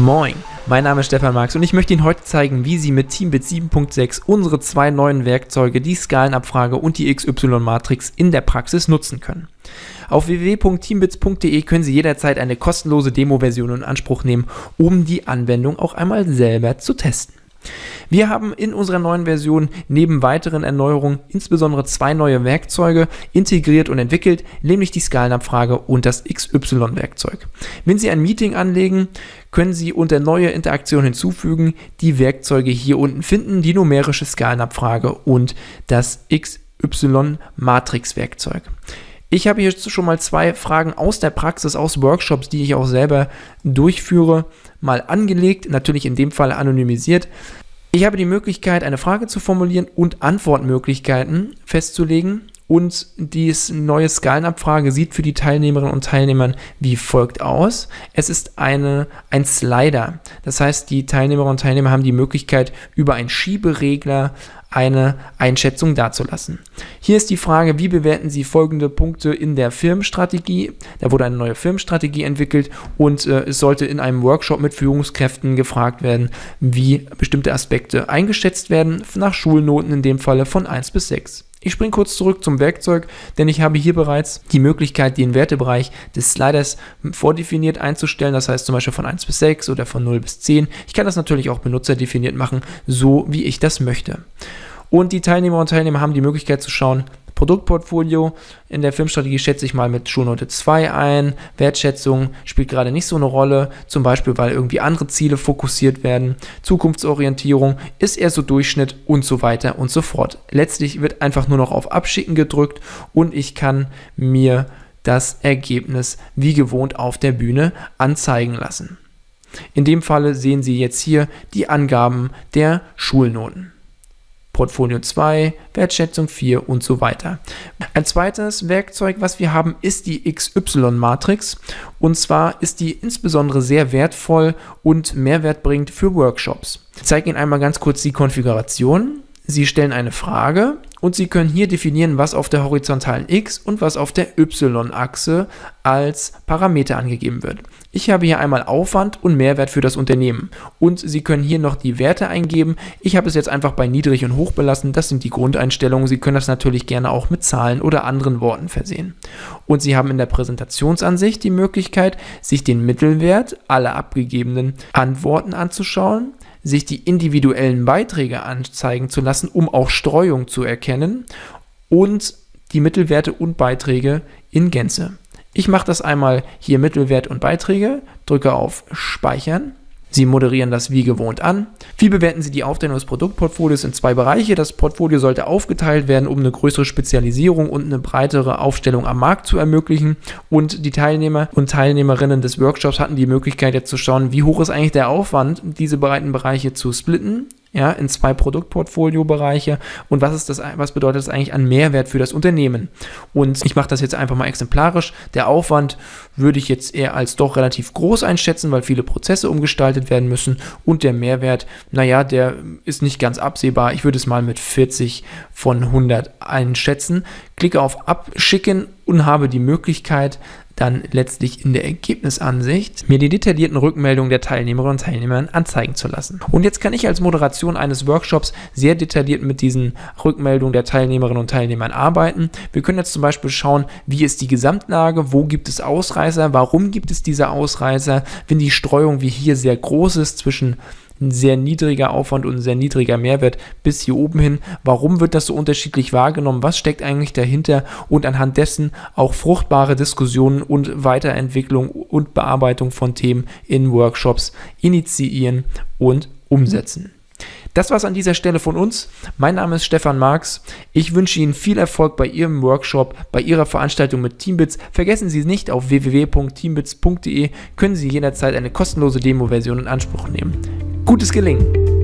Moin, mein Name ist Stefan Marx und ich möchte Ihnen heute zeigen, wie Sie mit Teambits 7.6 unsere zwei neuen Werkzeuge, die Skalenabfrage und die XY-Matrix, in der Praxis nutzen können. Auf www.teambits.de können Sie jederzeit eine kostenlose Demo-Version in Anspruch nehmen, um die Anwendung auch einmal selber zu testen. Wir haben in unserer neuen Version neben weiteren Erneuerungen insbesondere zwei neue Werkzeuge integriert und entwickelt, nämlich die Skalenabfrage und das XY-Werkzeug. Wenn Sie ein Meeting anlegen, können Sie unter Neue Interaktion hinzufügen die Werkzeuge hier unten finden, die numerische Skalenabfrage und das XY-Matrix-Werkzeug. Ich habe hier schon mal zwei Fragen aus der Praxis, aus Workshops, die ich auch selber durchführe, mal angelegt, natürlich in dem Fall anonymisiert. Ich habe die Möglichkeit, eine Frage zu formulieren und Antwortmöglichkeiten festzulegen. Und die neue Skalenabfrage sieht für die Teilnehmerinnen und Teilnehmer wie folgt aus. Es ist ein Slider. Das heißt, die Teilnehmerinnen und Teilnehmer haben die Möglichkeit, über einen Schieberegler eine Einschätzung dazulassen. Hier ist die Frage, wie bewerten Sie folgende Punkte in der Firmenstrategie? Da wurde eine neue Firmenstrategie entwickelt und es sollte in einem Workshop mit Führungskräften gefragt werden, wie bestimmte Aspekte eingeschätzt werden, nach Schulnoten in dem Falle von 1 bis 6. Ich springe kurz zurück zum Werkzeug, denn ich habe hier bereits die Möglichkeit, den Wertebereich des Sliders vordefiniert einzustellen, das heißt zum Beispiel von 1 bis 6 oder von 0 bis 10. Ich kann das natürlich auch benutzerdefiniert machen, so wie ich das möchte. Und die Teilnehmer und Teilnehmer haben die Möglichkeit zu schauen, Produktportfolio, in der Firmenstrategie schätze ich mal mit Schulnote 2 ein, Wertschätzung spielt gerade nicht so eine Rolle, zum Beispiel weil irgendwie andere Ziele fokussiert werden, Zukunftsorientierung ist eher so Durchschnitt und so weiter und so fort. Letztlich wird einfach nur noch auf Abschicken gedrückt und ich kann mir das Ergebnis wie gewohnt auf der Bühne anzeigen lassen. In dem Falle sehen Sie jetzt hier die Angaben der Schulnoten. Portfolio 2, Wertschätzung 4 und so weiter. Ein zweites Werkzeug, was wir haben, ist die XY-Matrix. Und zwar ist die insbesondere sehr wertvoll und mehrwertbringend für Workshops. Ich zeige Ihnen einmal ganz kurz die Konfiguration. Sie stellen eine Frage und Sie können hier definieren, was auf der horizontalen X- und was auf der Y-Achse als Parameter angegeben wird. Ich habe hier einmal Aufwand und Mehrwert für das Unternehmen und Sie können hier noch die Werte eingeben. Ich habe es jetzt einfach bei niedrig und hoch belassen. Das sind die Grundeinstellungen. Sie können das natürlich gerne auch mit Zahlen oder anderen Worten versehen. Und Sie haben in der Präsentationsansicht die Möglichkeit, sich den Mittelwert aller abgegebenen Antworten anzuschauen, sich die individuellen Beiträge anzeigen zu lassen, um auch Streuung zu erkennen und die Mittelwerte und Beiträge in Gänze. Ich mache das einmal hier Mittelwert und Beiträge, drücke auf Speichern. Sie moderieren das wie gewohnt an. Wie bewerten Sie die Aufteilung des Produktportfolios in zwei Bereiche? Das Portfolio sollte aufgeteilt werden, um eine größere Spezialisierung und eine breitere Aufstellung am Markt zu ermöglichen. Und die Teilnehmer und Teilnehmerinnen des Workshops hatten die Möglichkeit jetzt zu schauen, wie hoch ist eigentlich der Aufwand, diese beiden Bereiche zu splitten. Ja, in zwei Produktportfolio-Bereiche und was bedeutet das eigentlich an Mehrwert für das Unternehmen? Und ich mache das jetzt einfach mal exemplarisch. Der Aufwand würde ich jetzt eher als doch relativ groß einschätzen, weil viele Prozesse umgestaltet werden müssen und der Mehrwert, der ist nicht ganz absehbar. Ich würde es mal mit 40 von 100 einschätzen. Klicke auf Abschicken und habe die Möglichkeit, dann letztlich in der Ergebnisansicht mir die detaillierten Rückmeldungen der Teilnehmerinnen und Teilnehmer anzeigen zu lassen. Und jetzt kann ich als Moderation eines Workshops sehr detailliert mit diesen Rückmeldungen der Teilnehmerinnen und Teilnehmern arbeiten. Wir können jetzt zum Beispiel schauen, wie ist die Gesamtlage, wo gibt es Ausreißer, warum gibt es diese Ausreißer, wenn die Streuung wie hier sehr groß ist zwischen ein sehr niedriger Aufwand und ein sehr niedriger Mehrwert bis hier oben hin. Warum wird das so unterschiedlich wahrgenommen? Was steckt eigentlich dahinter? Und anhand dessen auch fruchtbare Diskussionen und Weiterentwicklung und Bearbeitung von Themen in Workshops initiieren und umsetzen. Das war's an dieser Stelle von uns. Mein Name ist Stefan Marx. Ich wünsche Ihnen viel Erfolg bei Ihrem Workshop, bei Ihrer Veranstaltung mit Teambits. Vergessen Sie nicht, auf www.teambits.de können Sie jederzeit eine kostenlose Demo-Version in Anspruch nehmen. Gutes Gelingen!